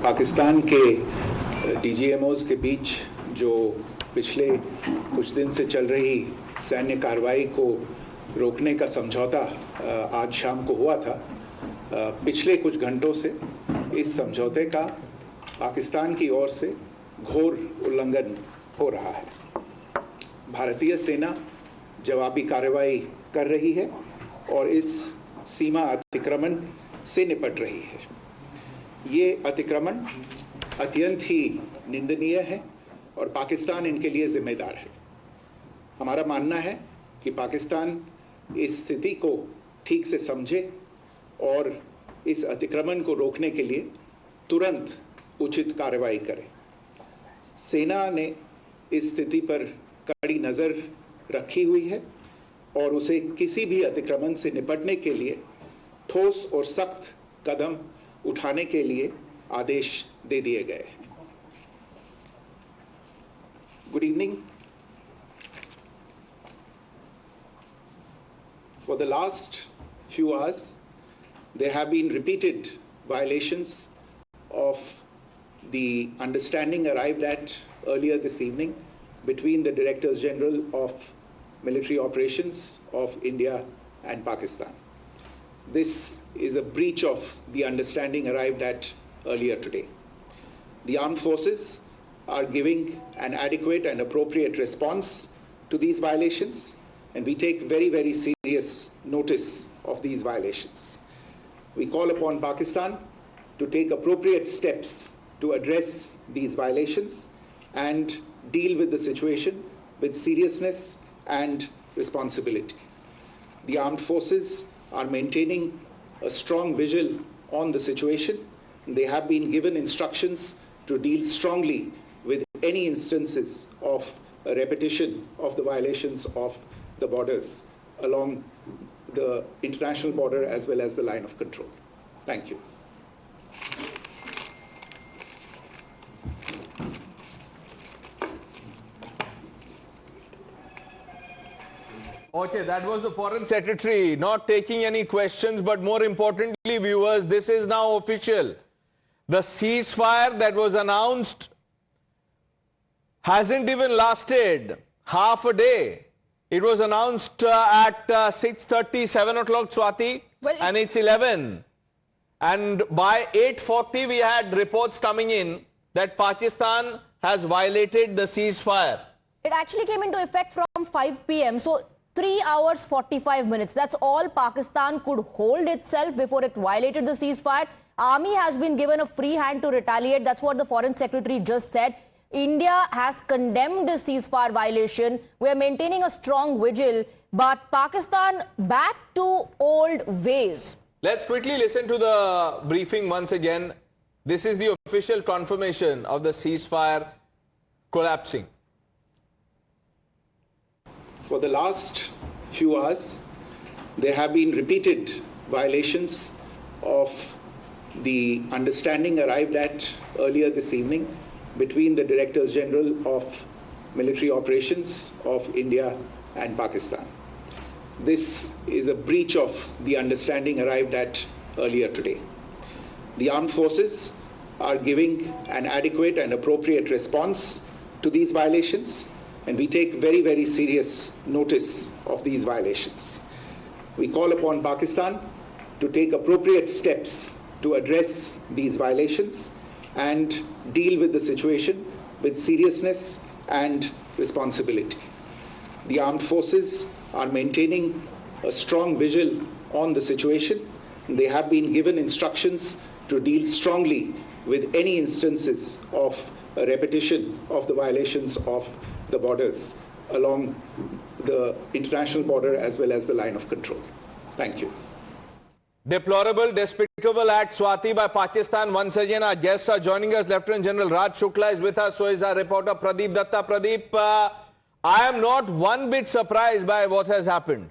पाकिस्तान के डीजीएमओज के बीच जो पिछले कुछ दिन से चल रही सैन्य कार्रवाई को रोकने का समझौता आज शाम को हुआ था। पिछले कुछ घंटों से इस समझौते का पाकिस्तान की ओर से घोर उल्लंघन हो रहा है। भारतीय सेना जवाबी कार्रवाई कर रही है और इस सीमा अतिक्रमण से निपट रही है। ये अतिक्रमण अत्यंत ही निंदनीय है और पाकिस्तान इनके लिए जिम्मेदार है। हमारा मानना है कि पाकिस्तान इस स्थिति को ठीक से समझे और इस अतिक्रमण को रोकने के लिए तुरंत उचित कार्रवाई करे। सेना ने इस स्थिति पर कड़ी नज़र रखी हुई है और उसे किसी भी अतिक्रमण से निपटने के लिए ठोस और सख्त कदम उठाने के लिए आदेश दे दिए गए हैं। Good evening. For the last few hours, there have been repeated violations of the understanding arrived at earlier this evening between the Directors General of Military Operations of India and Pakistan. This is a breach of the understanding arrived at earlier today. The armed forces are giving an adequate and appropriate response to these violations, and we take very, very serious notice of these violations. We call upon Pakistan to take appropriate steps to address these violations and deal with the situation with seriousness and responsibility. The armed forces are maintaining a strong vigil on the situation. They have been given instructions to deal strongly with any instances of a repetition of the violations of the borders along the international border as well as the line of control. Thank you. Okay, that was the Foreign Secretary not taking any questions, but more importantly, viewers, this is now official. The ceasefire that was announced hasn't even lasted half a day. It was announced at 6:30, 7 o'clock, Swati, and it's 11. And by 8:40, we had reports coming in that Pakistan has violated the ceasefire. It actually came into effect from 5 p.m. So 3 hours 45 minutes. That's all Pakistan could hold itself before it violated the ceasefire. Army has been given a free hand to retaliate. That's what the Foreign Secretary just said. India has condemned this ceasefire violation. We are maintaining a strong vigil, but Pakistan back to old ways. Let's quickly listen to the briefing once again. This is the official confirmation of the ceasefire collapsing. For the last few hours, there have been repeated violations of the understanding arrived at earlier this evening between the Directors General of Military Operations of India and Pakistan. This is a breach of the understanding arrived at earlier today. The armed forces are giving an adequate and appropriate response to these violations, and we take very, very serious notice of these violations. We call upon Pakistan to take appropriate steps to address these violations and deal with the situation with seriousness and responsibility. The armed forces are maintaining a strong vigil on the situation. They have been given instructions to deal strongly with any instances of a repetition of the violations of the borders along the international border as well as the line of control. Thank you. Deplorable, despicable act, Swati, by Pakistan. Once again, our guests are joining us. Lieutenant General Raj Shukla is with us. So is our reporter Pradeep Datta. Pradeep, I am not one bit surprised by what has happened.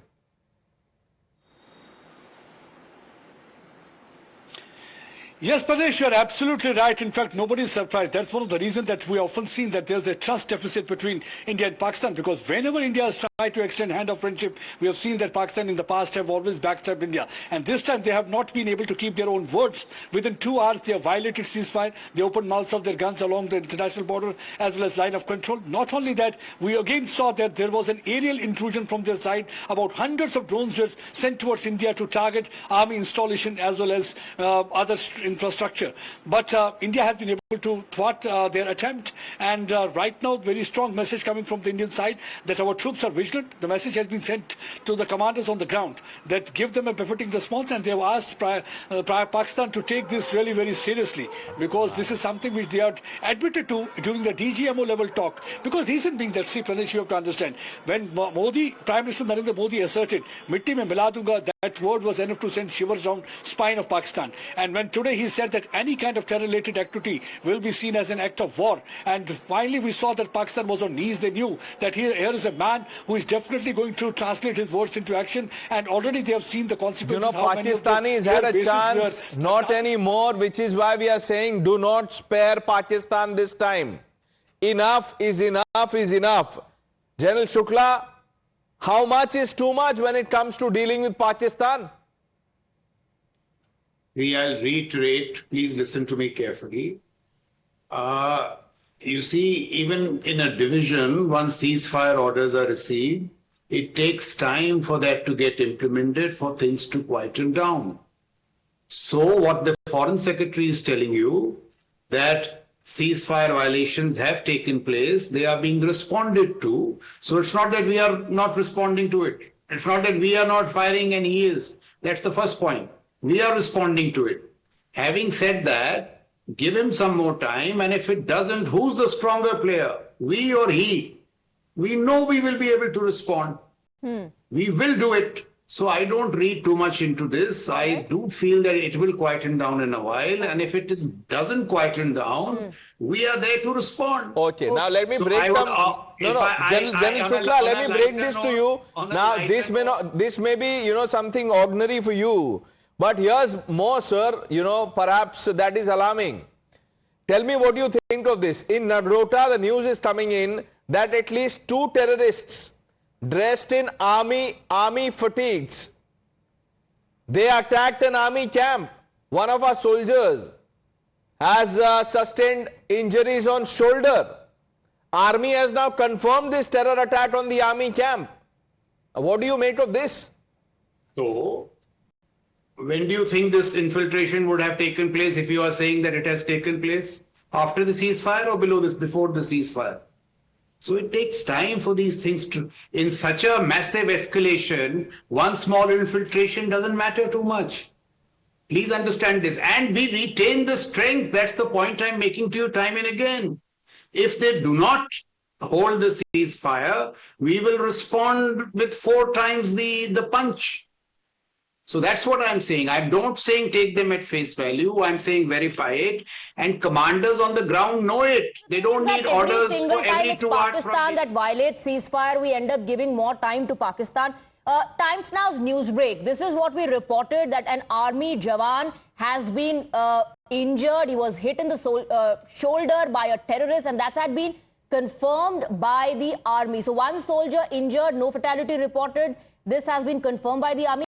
Yes, Paresh, you're absolutely right. In fact, nobody is surprised. That's one of the reasons that we often seen that there's a trust deficit between India and Pakistan, because whenever India has tried to extend hand of friendship, we have seen that Pakistan in the past have always backstabbed India. And this time they have not been able to keep their own words. Within 2 hours, they have violated ceasefire. They opened mouths of their guns along the international border as well as line of control. Not only that, we again saw that there was an aerial intrusion from their side. About hundreds of drones were sent towards India to target army installation as well as other infrastructure. But India has been able to thwart their attempt, and right now very strong message coming from the Indian side that our troops are vigilant. The message has been sent to the commanders on the ground that give them a befitting response, and they have asked Pakistan to take this really very seriously, because this is something which they are admitted to during the DGMO level talk. Because reason being that, see Pranesh, you have to understand, when Prime Minister Narendra Modi asserted Mitti mein mila dunga, that word was enough to send shivers down spine of Pakistan. And when today he said that any kind of terror-related activity will be seen as an act of war, and finally we saw that Pakistan was on knees, they knew that here is a man who is definitely going to translate his words into action, and already they have seen the consequences. You know, Pakistanis had a chance, not anymore, which is why we are saying do not spare Pakistan this time. Enough is enough is enough. General Shukla, how much is too much when it comes to dealing with Pakistan? I'll reiterate, please listen to me carefully. You see, even in a division, once ceasefire orders are received, it takes time for that to get implemented, for things to quieten down. So what the Foreign Secretary is telling you, that ceasefire violations have taken place, they are being responded to. So it's not that we are not responding to it. It's not that we are not firing and he is. That's the first point. We are responding to it. Having said that, give him some more time, and if it doesn't, who's the stronger player? We or he? We know we will be able to respond. We will do it. So I don't read too much into this. I do feel that it will quieten down in a while, and if it doesn't quieten down, we are there to respond. Okay, now let me break General Shukla, let me break this to you. Now this may be, something ordinary for you, but here's more, sir, perhaps that is alarming. Tell me what you think of this. In Nadrota, the news is coming in that at least 2 terrorists dressed in army fatigues, they attacked an army camp. One of our soldiers has sustained injuries on shoulder. Army has now confirmed this terror attack on the army camp. What do you make of this? So, when do you think this infiltration would have taken place, if you are saying that it has taken place? After the ceasefire or before the ceasefire? So it takes time for these things to, in such a massive escalation, one small infiltration doesn't matter too much. Please understand this. And we retain the strength. That's the point I'm making to you time and again. If they do not hold the ceasefire, we will respond with 4 times the punch. So that's what I'm saying. I don't saying take them at face value. I'm saying verify it. And commanders on the ground know it. They don't need orders for every 2 hours. Pakistan that violates ceasefire, we end up giving more time to Pakistan. Times Now's news break. This is what we reported, that an army Jawan has been injured. He was hit in the shoulder by a terrorist, and that's had been confirmed by the army. So 1 soldier injured, no fatality reported. This has been confirmed by the army.